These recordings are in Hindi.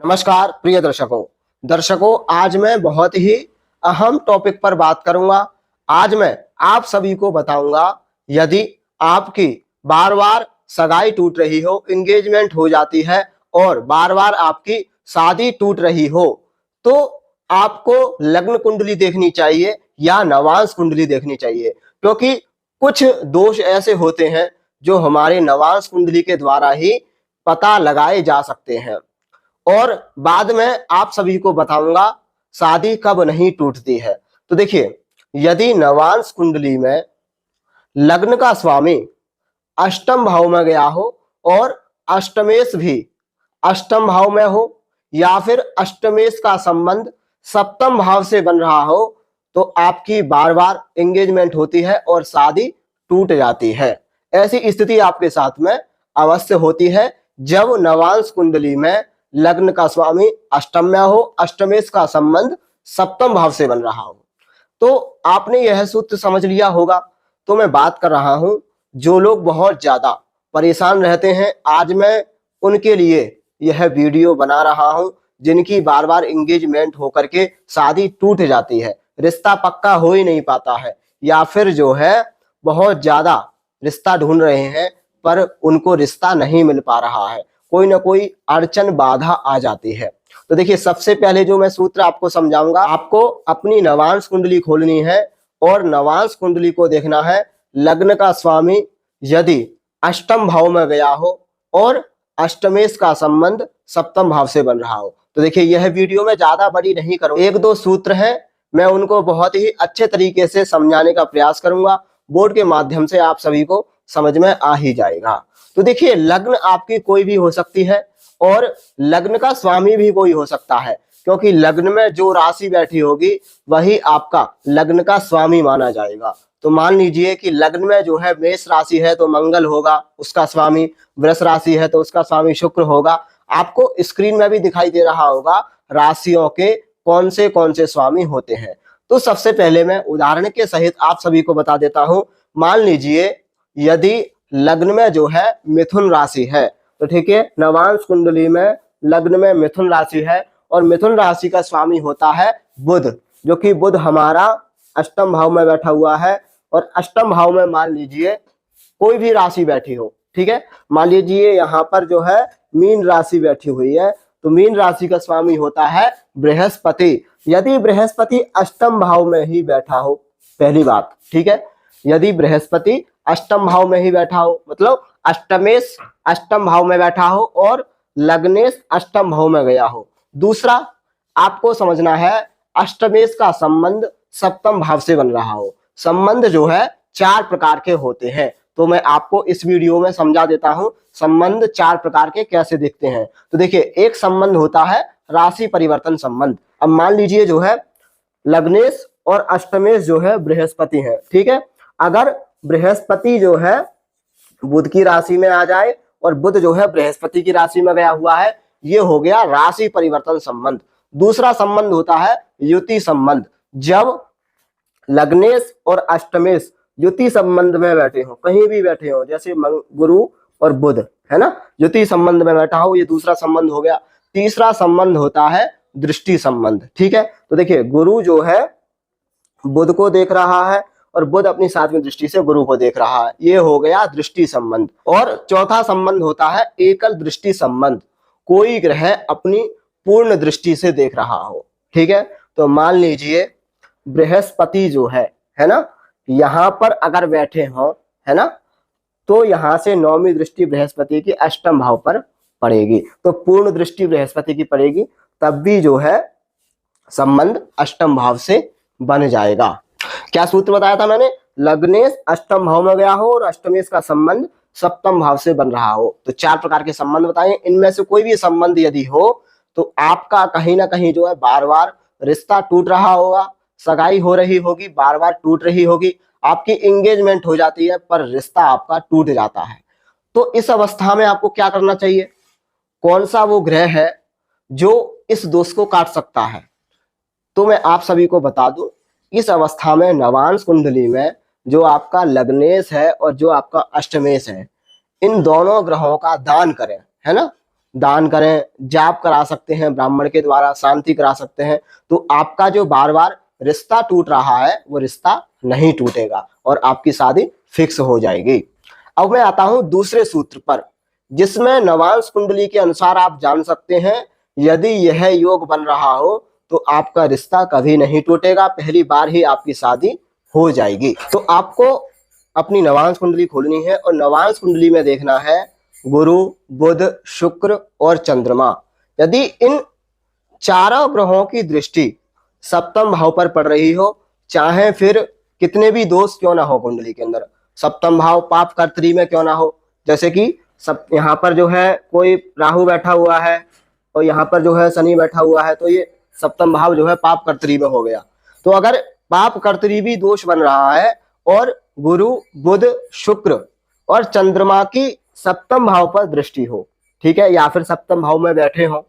नमस्कार प्रिय दर्शकों आज मैं बहुत ही अहम टॉपिक पर बात करूंगा। आज मैं आप सभी को बताऊंगा, यदि आपकी बार बार सगाई टूट रही हो, एंगेजमेंट हो जाती है और बार बार आपकी शादी टूट रही हो, तो आपको लग्न कुंडली देखनी चाहिए या नवांश कुंडली देखनी चाहिए। क्योंकि कुछ दोष ऐसे होते हैं जो हमारे नवांश कुंडली के द्वारा ही पता लगाए जा सकते हैं। और बाद में आप सभी को बताऊंगा शादी कब नहीं टूटती है। तो देखिए, यदि नवांश कुंडली में लग्न का स्वामी अष्टम भाव में गया हो और अष्टमेश भी अष्टम भाव में हो, या फिर अष्टमेश का संबंध सप्तम भाव से बन रहा हो, तो आपकी बार बार एंगेजमेंट होती है और शादी टूट जाती है। ऐसी स्थिति आपके साथ में अवश्य होती है जब नवांश कुंडली में लग्न का स्वामी अष्टम में हो, अष्टमेश का संबंध सप्तम भाव से बन रहा हो। तो आपने यह सूत्र समझ लिया होगा। तो मैं बात कर रहा हूं, जो लोग बहुत ज्यादा परेशान रहते हैं, आज मैं उनके लिए यह वीडियो बना रहा हूं, जिनकी बार बार एंगेजमेंट होकर के शादी टूट जाती है, रिश्ता पक्का हो ही नहीं पाता है, या फिर जो है बहुत ज्यादा रिश्ता ढूंढ रहे हैं पर उनको रिश्ता नहीं मिल पा रहा है, कोई ना कोई अड़चन बाधा आ जाती है। तो देखिए, सबसे पहले जो मैं सूत्र आपको समझाऊंगा, आपको अपनी नवांश कुंडली खोलनी है और नवांश कुंडली को देखना है। लग्न का स्वामी यदि अष्टम भाव में गया हो और अष्टमेश का संबंध सप्तम भाव से बन रहा हो, तो देखिए यह वीडियो में ज्यादा बड़ी नहीं करूंगा, एक दो सूत्र हैं, मैं उनको बहुत ही अच्छे तरीके से समझाने का प्रयास करूंगा। बोर्ड के माध्यम से आप सभी को समझ में आ ही जाएगा। तो देखिए, लग्न आपकी कोई भी हो सकती है और लग्न का स्वामी भी कोई हो सकता है, क्योंकि लग्न में जो राशि बैठी होगी वही आपका लग्न का स्वामी माना जाएगा। तो मान लीजिए कि लग्न में जो है मेष राशि है तो मंगल होगा उसका स्वामी, वृष राशि है तो उसका स्वामी शुक्र होगा। आपको स्क्रीन में भी दिखाई दे रहा होगा राशियों के कौन से स्वामी होते हैं। तो सबसे पहले मैं उदाहरण के सहित आप सभी को बता देता हूं। मान लीजिए यदि लग्न में जो है मिथुन राशि है, तो ठीक है, नवांश कुंडली में लग्न में मिथुन राशि है और मिथुन राशि का स्वामी होता है बुध, जो कि बुध हमारा अष्टम भाव में बैठा हुआ है। और अष्टम भाव में मान लीजिए कोई भी राशि बैठी हो, ठीक है, मान लीजिए यहाँ पर जो है मीन राशि बैठी हुई है, तो मीन राशि का स्वामी होता है बृहस्पति। यदि बृहस्पति अष्टम भाव में ही बैठा हो, पहली बात, ठीक है, यदि बृहस्पति अष्टम भाव में ही बैठा हो, मतलब अष्टमेश अष्टम भाव में बैठा हो और लग्नेश अष्टम भाव में गया हो। दूसरा, आपको समझना है अष्टमेश का संबंध सप्तम भाव से बन रहा हो। संबंध जो है चार प्रकार के होते हैं, तो मैं आपको इस वीडियो में समझा देता हूं संबंध चार प्रकार के कैसे दिखते हैं। तो देखिए, एक संबंध होता है राशि परिवर्तन संबंध। अब मान लीजिए जो है लग्नेश और अष्टमेश जो है बृहस्पति है, ठीक है, अगर बृहस्पति जो है बुध की राशि में आ जाए और बुध जो है बृहस्पति की राशि में गया हुआ है, ये हो गया राशि परिवर्तन संबंध। दूसरा संबंध होता है युति संबंध। जब लग्नेश और अष्टमेश युति संबंध में बैठे हो, कहीं भी बैठे हो, जैसे गुरु और बुध है ना, युति संबंध में बैठा हो, ये दूसरा संबंध हो गया। तीसरा संबंध होता है दृष्टि संबंध, ठीक है। तो देखिए, गुरु जो है बुध को देख रहा है और बुध अपनी सातवीं दृष्टि से गुरु को देख रहा है, ये हो गया दृष्टि संबंध। और चौथा संबंध होता है एकल दृष्टि संबंध, कोई ग्रह अपनी पूर्ण दृष्टि से देख रहा हो, ठीक है। तो मान लीजिए बृहस्पति जो है ना, यहां पर अगर बैठे हो, है ना, तो यहां से नौवीं दृष्टि बृहस्पति की अष्टम भाव पर पड़ेगी, तो पूर्ण दृष्टि बृहस्पति की पड़ेगी, तब भी जो है संबंध अष्टम भाव से बन जाएगा। क्या सूत्र बताया था मैंने? लग्नेश अष्टम भाव में गया हो और अष्टमेश का संबंध सप्तम भाव से बन रहा हो। तो चार प्रकार के संबंध बताए, इनमें से कोई भी संबंध यदि हो तो आपका कहीं ना कहीं जो है बार बार रिश्ता टूट रहा होगा, सगाई हो रही होगी, बार बार टूट रही होगी, आपकी एंगेजमेंट हो जाती है पर रिश्ता आपका टूट जाता है। तो इस अवस्था में आपको क्या करना चाहिए? कौन सा वो ग्रह है जो इस दोष को काट सकता है? तो मैं आप सभी को बता दूं, इस अवस्था में नवांश कुंडली में जो आपका लग्नेश है और जो आपका अष्टमेश है, इन दोनों ग्रहों का दान करें, है ना, दान करें, जाप करा सकते हैं, ब्राह्मण के द्वारा शांति करा सकते हैं, तो आपका जो बार बार रिश्ता टूट रहा है वो रिश्ता नहीं टूटेगा और आपकी शादी फिक्स हो जाएगी। अब मैं आता हूं दूसरे सूत्र पर, जिसमें नवांश कुंडली के अनुसार आप जान सकते हैं यदि यह योग बन रहा हो तो आपका रिश्ता कभी नहीं टूटेगा, पहली बार ही आपकी शादी हो जाएगी। तो आपको अपनी नवांश कुंडली खोलनी है और नवांश कुंडली में देखना है गुरु, बुध, शुक्र और चंद्रमा। यदि इन चारों ग्रहों की दृष्टि सप्तम भाव पर पड़ रही हो, चाहे फिर कितने भी दोष क्यों ना हो कुंडली के अंदर, सप्तम भाव पाप कर्त्री में क्यों ना हो, जैसे कि सब यहाँ पर जो है कोई राहु बैठा हुआ है और यहाँ पर जो है शनि बैठा हुआ है, तो ये सप्तम भाव जो है पाप कर्त्री में हो गया। तो अगर पाप कर्त्री भी दोष बन रहा है और गुरु, बुध, शुक्र और चंद्रमा की सप्तम भाव पर दृष्टि हो, ठीक है, या फिर सप्तम भाव में बैठे हो,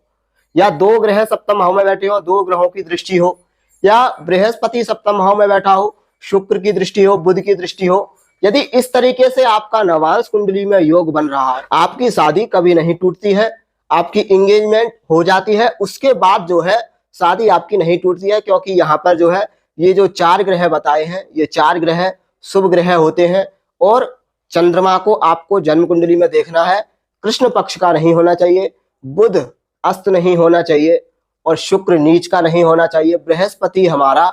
या दो ग्रह सप्तम भाव में बैठे हो, दो ग्रहों की दृष्टि हो, या बृहस्पति सप्तम भाव में बैठा हो, शुक्र की दृष्टि हो, बुध की दृष्टि हो, यदि इस तरीके से आपका नवांश कुंडली में योग बन रहा है, आपकी शादी कभी नहीं टूटती है, आपकी एंगेजमेंट हो जाती है, उसके बाद जो है शादी आपकी नहीं टूटती है, क्योंकि यहाँ पर जो है ये जो चार ग्रह बताए हैं ये चार ग्रह शुभ ग्रह होते हैं और चंद्रमा को आपको जन्म कुंडली में देखना है, कृष्ण पक्ष का नहीं होना चाहिए, बुध अस्त नहीं होना चाहिए और शुक्र नीच का नहीं होना चाहिए, बृहस्पति हमारा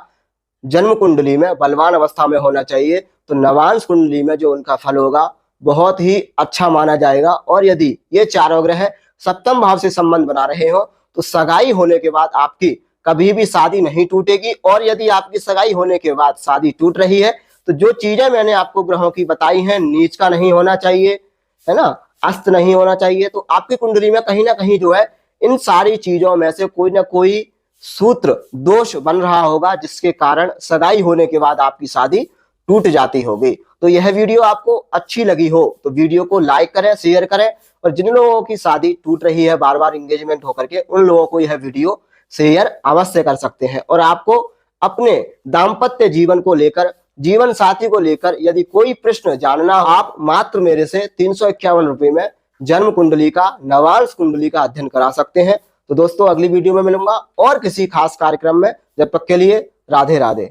जन्म कुंडली में बलवान अवस्था में होना चाहिए। तो नवांश कुंडली में जो उनका फल होगा बहुत ही अच्छा माना जाएगा। और यदि ये चारों ग्रह सप्तम भाव से संबंध बना रहे हो तो सगाई होने के बाद आपकी कभी भी शादी नहीं टूटेगी। और यदि आपकी सगाई होने के बाद शादी टूट रही है तो जो चीजें मैंने आपको ग्रहों की बताई हैं, नीच का नहीं होना चाहिए, है ना, अस्त नहीं होना चाहिए, तो आपकी कुंडली में कहीं ना कहीं जो है इन सारी चीजों में से कोई ना कोई सूत्र दोष बन रहा होगा, जिसके कारण सगाई होने के बाद आपकी शादी टूट जाती होगी। तो यह वीडियो आपको अच्छी लगी हो तो वीडियो को लाइक करें, शेयर करें, और जिन लोगों की शादी टूट रही है बार बार एंगेजमेंट होकर के, उन लोगों को यह वीडियो शेयर अवश्य कर सकते हैं। और आपको अपने दाम्पत्य जीवन को लेकर, जीवन साथी को लेकर यदि कोई प्रश्न जानना हो, आप मात्र मेरे से 351 रुपए में जन्म कुंडली का, नवांश कुंडली का अध्ययन करा सकते हैं। तो दोस्तों अगली वीडियो में मिलूंगा और किसी खास कार्यक्रम में, जब तक के लिए राधे राधे।